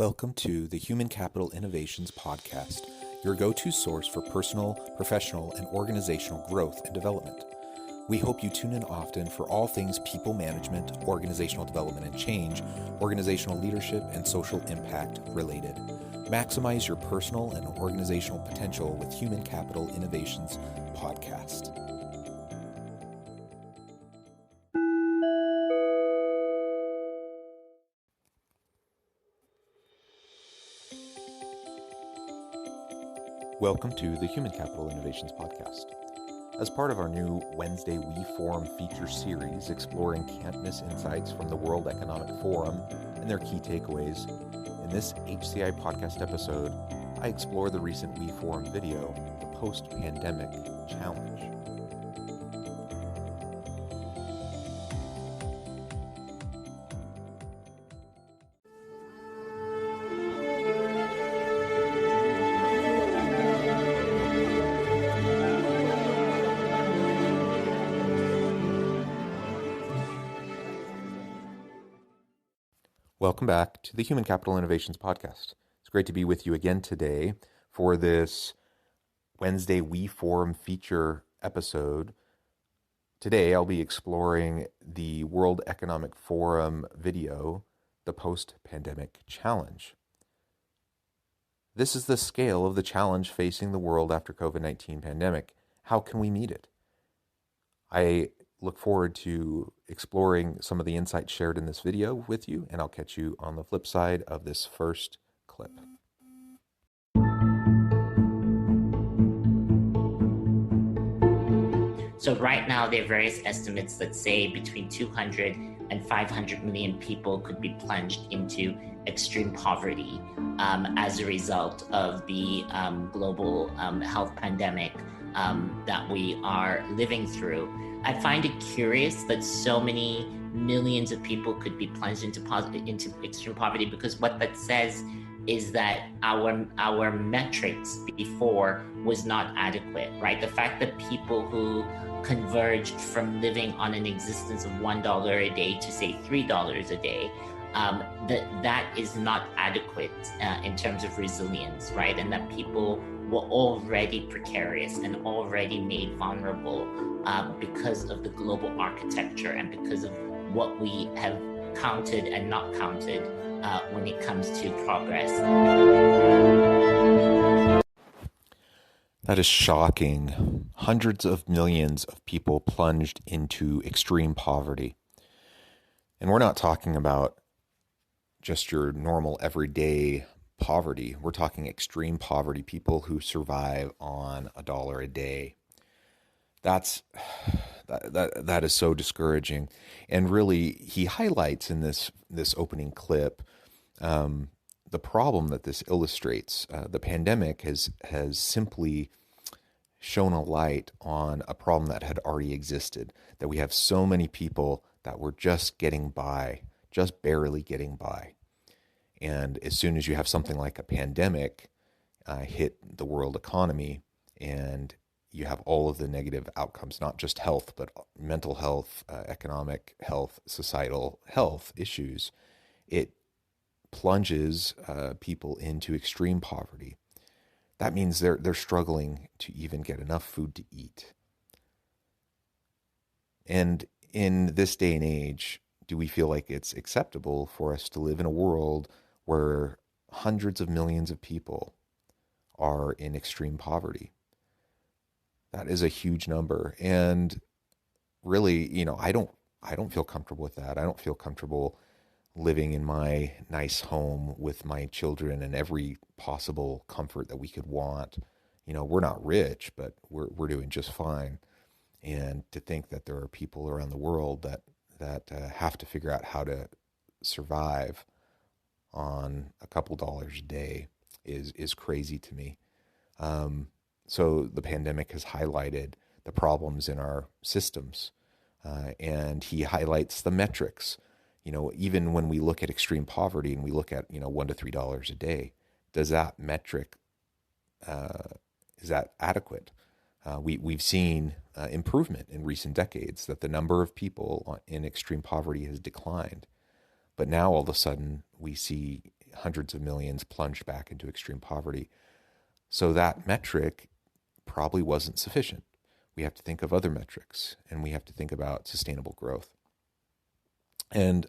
Welcome to the Human Capital Innovations Podcast, your go-to source for personal, professional, and organizational growth and development. We hope you tune in often for all things people management, organizational development and change, organizational leadership, and social impact related. Maximize your personal and organizational potential with Human Capital Innovations Podcast. Welcome to the Human Capital Innovations Podcast. As part of our new Wednesday We Forum feature series exploring can't-miss insights from the World Economic Forum and their key takeaways, in this HCI podcast episode, I explore the recent We Forum video, The Post-Pandemic Challenge. Welcome back to the Human Capital Innovations Podcast. It's great to be with you again today for this Wednesday We Forum feature episode. Today I'll be exploring the World Economic Forum video, The Post-Pandemic Challenge. This is the scale of the challenge facing the world after COVID-19 pandemic. How can we meet it? I look forward to exploring some of the insights shared in this video with you, and I'll catch you on the flip side of this first clip. So right now, there are various estimates that say between 200 and 500 million people could be plunged into extreme poverty as a result of the global health pandemic that we are living through. I find it curious that so many millions of people could be plunged into extreme poverty, because what that says is that our metrics before was not adequate, right? The fact that people who converged from living on an existence of $1 a day to say $3 a day, that is not adequate in terms of resilience, right? And that people were already precarious and already made vulnerable because of the global architecture and because of what we have counted and not counted when it comes to progress. That is shocking. Hundreds of millions of people plunged into extreme poverty. And we're not talking about just your normal everyday poverty. We're talking extreme poverty, people who survive on $1 a day. That is so discouraging. And really, he highlights in this opening clip the problem that this illustrates. The pandemic has simply shone a light on a problem that had already existed, that we have so many people that were just getting by, just barely getting by. And as soon as you have something like a pandemic hit the world economy, and you have all of the negative outcomes, not just health, but mental health, economic health, societal health issues, it plunges people into extreme poverty. That means they're struggling to even get enough food to eat. And in this day and age, do we feel like it's acceptable for us to live in a world where hundreds of millions of people are in extreme poverty? That is a huge number. And really, I don't feel comfortable with that. I don't feel comfortable living in my nice home with my children and every possible comfort that we could want. We're not rich, but we're doing just fine. And to think that there are people around the world that have to figure out how to survive on a couple dollars a day is crazy to me. So the pandemic has highlighted the problems in our systems, and he highlights the metrics. Even when we look at extreme poverty and we look at $1 to $3 a day, does that metric is that adequate? We've seen improvement in recent decades, that the number of people in extreme poverty has declined. But now all of a sudden we see hundreds of millions plunged back into extreme poverty. So that metric probably wasn't sufficient. We have to think of other metrics, and we have to think about sustainable growth. And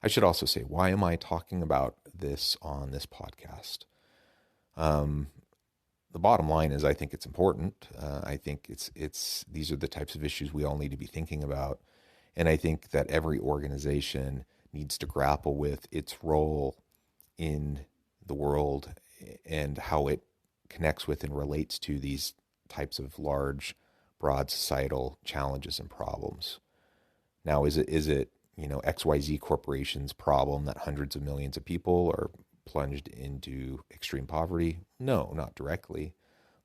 I should also say, why am I talking about this on this podcast? The bottom line is, I think it's important. I think it's these are the types of issues we all need to be thinking about, and I think that every organization needs to grapple with its role in the world and how it connects with and relates to these types of large, broad societal challenges and problems. Now, is it XYZ Corporation's problem that hundreds of millions of people are plunged into extreme poverty? No, not directly,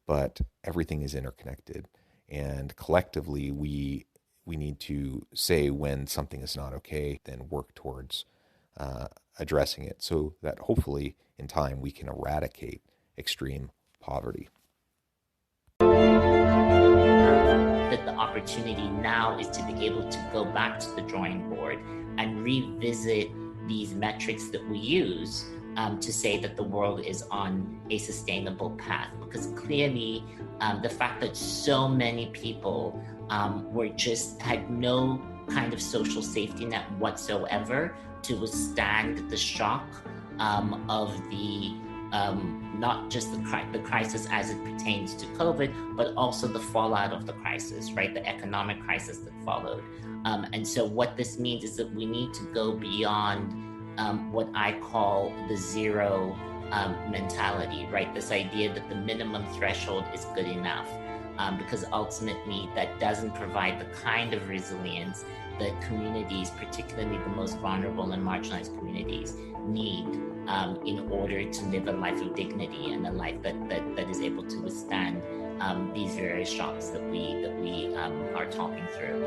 but everything is interconnected, and collectively we need to say when something is not okay, then work towards addressing it, so that hopefully in time we can eradicate extreme poverty. That the opportunity now is to be able to go back to the drawing board and revisit these metrics that we use to say that the world is on a sustainable path. Because clearly the fact that so many people had no kind of social safety net whatsoever to withstand the shock of the not just the crisis as it pertains to COVID, but also the fallout of the crisis, right? The economic crisis that followed. And so what this means is that we need to go beyond what I call the zero mentality, right? This idea that the minimum threshold is good enough, because ultimately that doesn't provide the kind of resilience that communities, particularly the most vulnerable and marginalized communities, need in order to live a life of dignity and a life that is able to withstand these various shocks that we are talking through.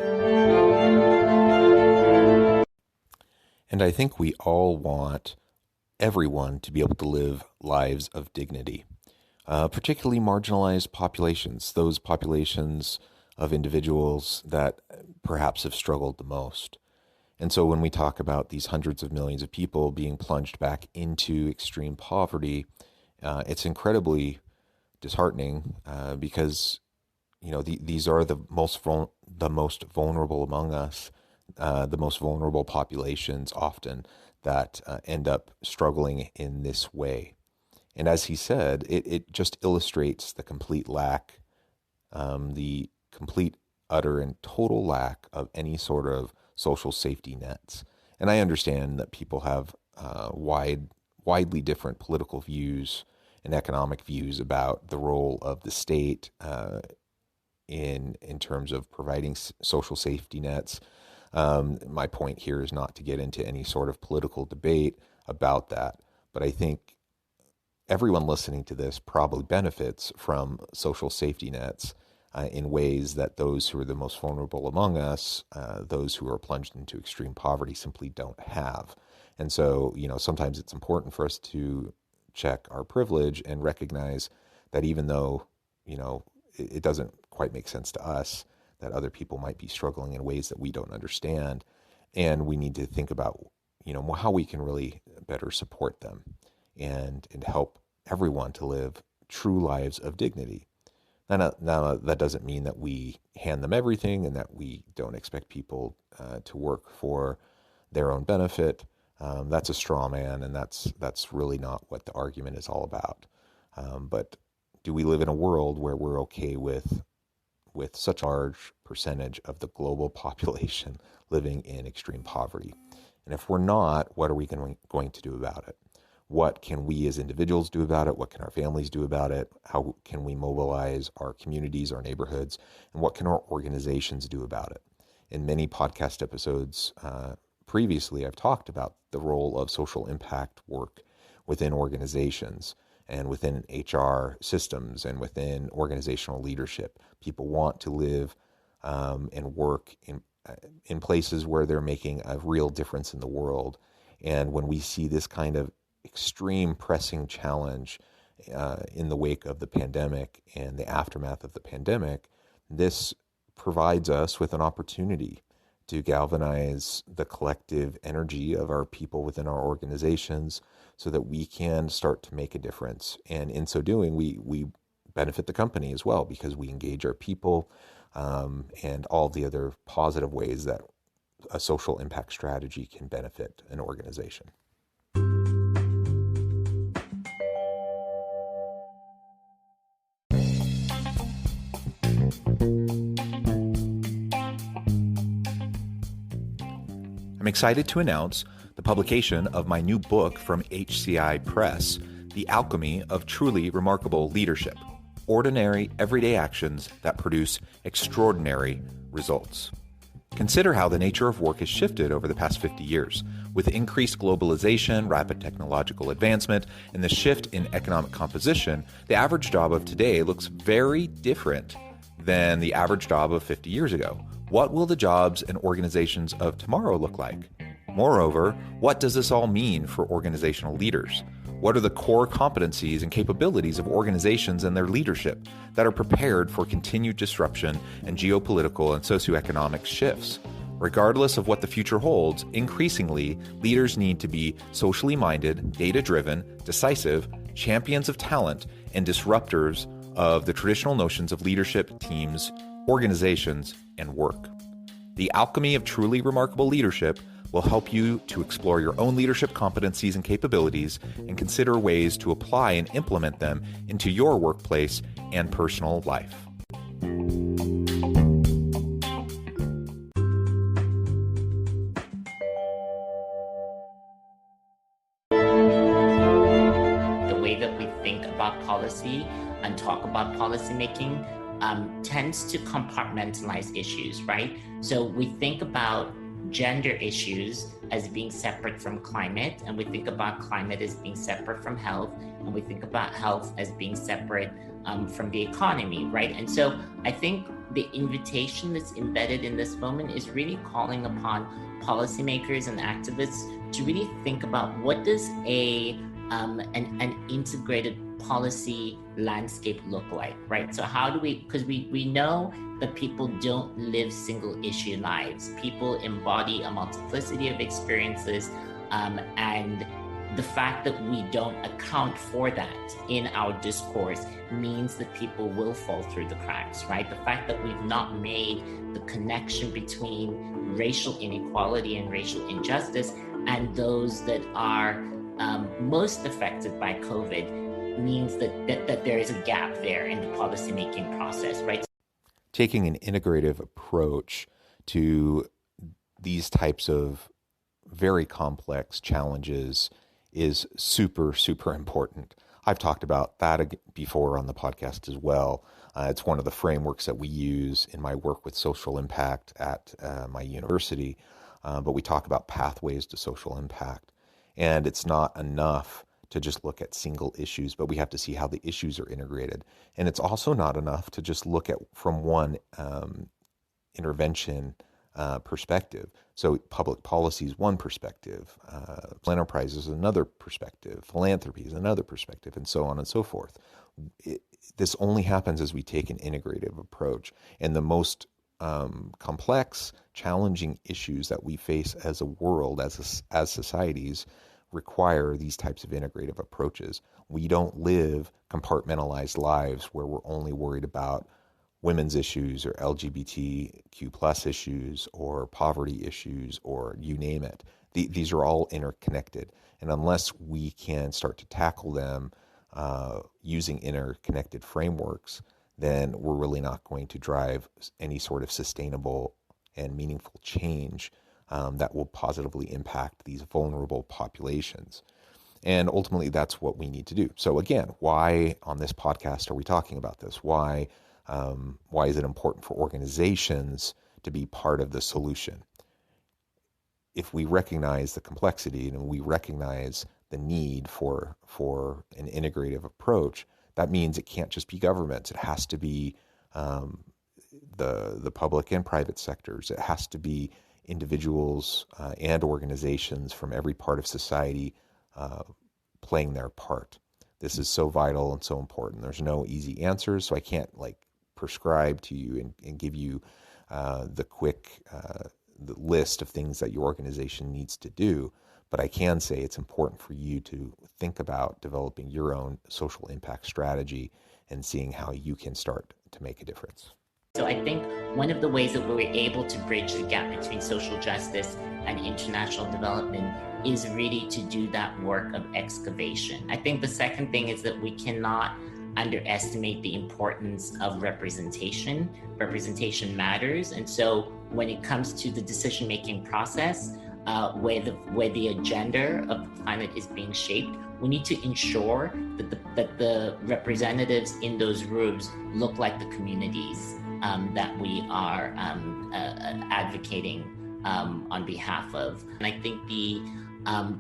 And I think we all want everyone to be able to live lives of dignity, particularly marginalized populations, those populations of individuals that perhaps have struggled the most. And so when we talk about these hundreds of millions of people being plunged back into extreme poverty, it's incredibly disheartening because these are the most vulnerable among us, the most vulnerable populations often that end up struggling in this way. And as he said, it just illustrates the complete lack, the complete, utter, and total lack of any sort of social safety nets. And I understand that people have widely different political views and economic views about the role of the state in terms of providing social safety nets. My point here is not to get into any sort of political debate about that, but I think everyone listening to this probably benefits from social safety nets in ways that those who are the most vulnerable among us, those who are plunged into extreme poverty, simply don't have. And so, sometimes it's important for us to check our privilege and recognize that even though, it doesn't quite make sense to us, that other people might be struggling in ways that we don't understand. And we need to think about, how we can really better support them and help everyone to live true lives of dignity. Now, that doesn't mean that we hand them everything and that we don't expect people to work for their own benefit. That's a straw man, and that's really not what the argument is all about. But do we live in a world where we're okay with such a large percentage of the global population living in extreme poverty? And if we're not, what are we going to do about it? What can we as individuals do about it? What can our families do about it? How can we mobilize our communities, our neighborhoods? And what can our organizations do about it? In many podcast episodes previously, I've talked about the role of social impact work within organizations and within HR systems and within organizational leadership. People want to live and work in places where they're making a real difference in the world. And when we see this kind of extreme pressing challenge in the wake of the pandemic and the aftermath of the pandemic, this provides us with an opportunity to galvanize the collective energy of our people within our organizations so that we can start to make a difference. And in so doing, we benefit the company as well, because we engage our people, and all the other positive ways that a social impact strategy can benefit an organization. I'm excited to announce the publication of my new book from HCI Press, The Alchemy of Truly Remarkable Leadership: Ordinary, Everyday Actions that Produce Extraordinary Results. Consider how the nature of work has shifted over the past 50 years. With increased globalization, rapid technological advancement, and the shift in economic composition, the average job of today looks very different than the average job of 50 years ago. What will the jobs and organizations of tomorrow look like? Moreover, what does this all mean for organizational leaders? What are the core competencies and capabilities of organizations and their leadership that are prepared for continued disruption and geopolitical and socioeconomic shifts? Regardless of what the future holds, increasingly, leaders need to be socially minded, data-driven, decisive, champions of talent, and disruptors of the traditional notions of leadership, teams, organizations, and work. The Alchemy of Truly Remarkable Leadership will help you to explore your own leadership competencies and capabilities and consider ways to apply and implement them into your workplace and personal life. The way that we think about policy and talk about policymaking tends to compartmentalize issues, right? So we think about gender issues as being separate from climate, and we think about climate as being separate from health, and we think about health as being separate from the economy, right? And so I think the invitation that's embedded in this moment is really calling upon policymakers and activists to really think about what does an integrated policy landscape look like, right? So how do we, because we know that people don't live single issue lives. People embody a multiplicity of experiences, and the fact that we don't account for that in our discourse means that people will fall through the cracks, right? The fact that we've not made the connection between racial inequality and racial injustice and those that are most affected by COVID means that there is a gap there in the policymaking process, right? Taking an integrative approach to these types of very complex challenges is super, super important. I've talked about that before on the podcast as well. It's one of the frameworks that we use in my work with social impact at my university, but we talk about pathways to social impact. And it's not enough to just look at single issues, but we have to see how the issues are integrated. And it's also not enough to just look at from one intervention perspective. So public policy is one perspective, enterprise is another perspective, philanthropy is another perspective, and so on and so forth. This only happens as we take an integrative approach. And the most complex, challenging issues that we face as a world, as societies, require these types of integrative approaches. We don't live compartmentalized lives where we're only worried about women's issues or LGBTQ plus issues or poverty issues or you name it. These are all interconnected. And unless we can start to tackle them using interconnected frameworks, then we're really not going to drive any sort of sustainable and meaningful change that will positively impact these vulnerable populations. And ultimately, that's what we need to do. So again, why on this podcast are we talking about this? Why is it important for organizations to be part of the solution? If we recognize the complexity and we recognize the need for an integrative approach, that means it can't just be governments. It has to be the public and private sectors. It has to be individuals and organizations from every part of society playing their part. This is so vital and so important. There's no easy answers, so I can't prescribe to you and give you the quick the list of things that your organization needs to do. But I can say it's important for you to think about developing your own social impact strategy and seeing how you can start to make a difference. So I think one of the ways that we're able to bridge the gap between social justice and international development is really to do that work of excavation. I think the second thing is that we cannot underestimate the importance of representation. Representation matters. And so when it comes to the decision-making process, where the agenda of the planet is being shaped, we need to ensure that the representatives in those rooms look like the communities that we are advocating on behalf of. And I think the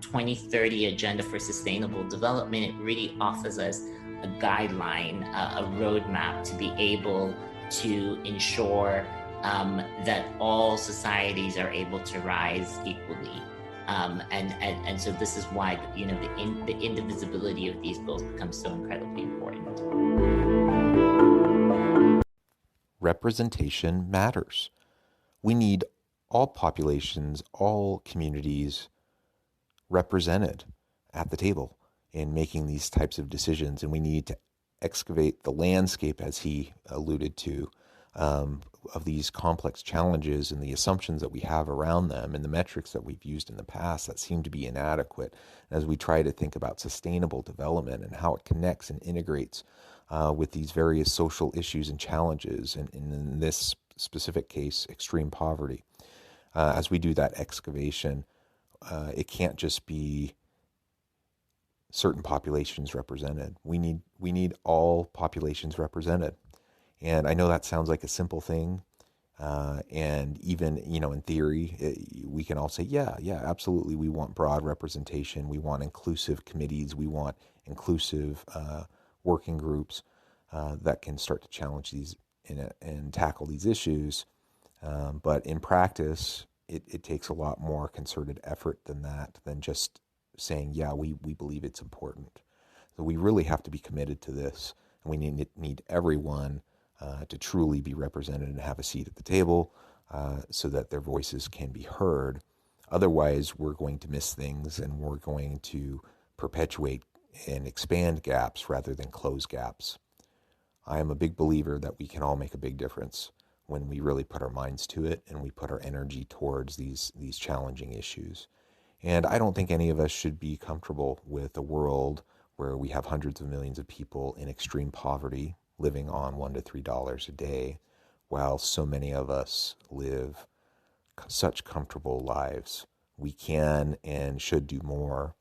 2030 Agenda for Sustainable Development, it really offers us a guideline, a roadmap to be able to ensure that all societies are able to rise equally. And so this is why, the indivisibility of these goals becomes so incredibly important. Representation matters. We need all populations, all communities represented at the table in making these types of decisions. And we need to excavate the landscape, as he alluded to, of these complex challenges and the assumptions that we have around them and the metrics that we've used in the past that seem to be inadequate as we try to think about sustainable development and how it connects and integrates with these various social issues and challenges, and in this specific case, extreme poverty. As we do that excavation, it can't just be certain populations represented. We need all populations represented. And I know that sounds like a simple thing. And even, in theory, we can all say, yeah, absolutely. We want broad representation. We want inclusive committees. We want inclusive working groups that can start to challenge these and tackle these issues. But in practice, it takes a lot more concerted effort than that, than just saying, yeah, we believe it's important. So we really have to be committed to this. And we need everyone to truly be represented and have a seat at the table so that their voices can be heard. Otherwise, we're going to miss things, and we're going to perpetuate and expand gaps rather than close gaps. I am a big believer that we can all make a big difference when we really put our minds to it and we put our energy towards these challenging issues. And I don't think any of us should be comfortable with a world where we have hundreds of millions of people in extreme poverty living on $1 to $3 a day, while so many of us live such comfortable lives. We can and should do more,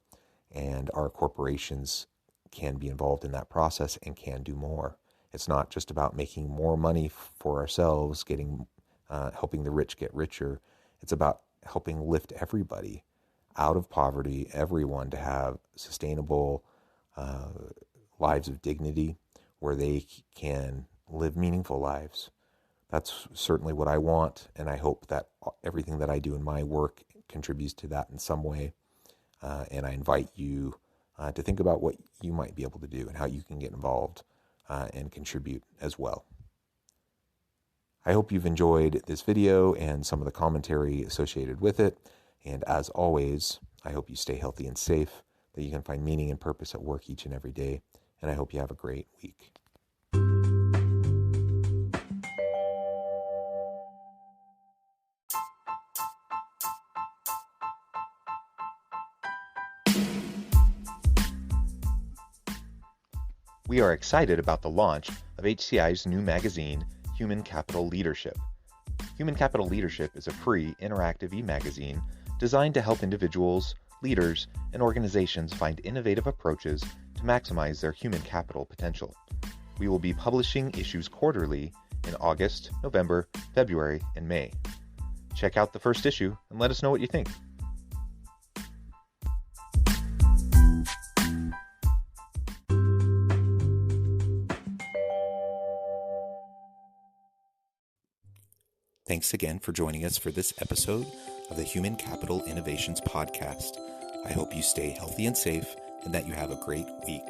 and our corporations can be involved in that process and can do more. It's not just about making more money for ourselves, helping the rich get richer. It's about helping lift everybody out of poverty, everyone to have sustainable lives of dignity where they can live meaningful lives. That's certainly what I want, and I hope that everything that I do in my work contributes to that in some way. And I invite you to think about what you might be able to do and how you can get involved and contribute as well. I hope you've enjoyed this video and some of the commentary associated with it. And as always, I hope you stay healthy and safe, that you can find meaning and purpose at work each and every day. And I hope you have a great week. We are excited about the launch of HCI's new magazine, Human Capital Leadership. Human Capital Leadership is a free, interactive e-magazine designed to help individuals, leaders, and organizations find innovative approaches to maximize their human capital potential. We will be publishing issues quarterly in August, November, February, and May. Check out the first issue and let us know what you think. Thanks again for joining us for this episode of the Human Capital Innovations Podcast. I hope you stay healthy and safe and that you have a great week.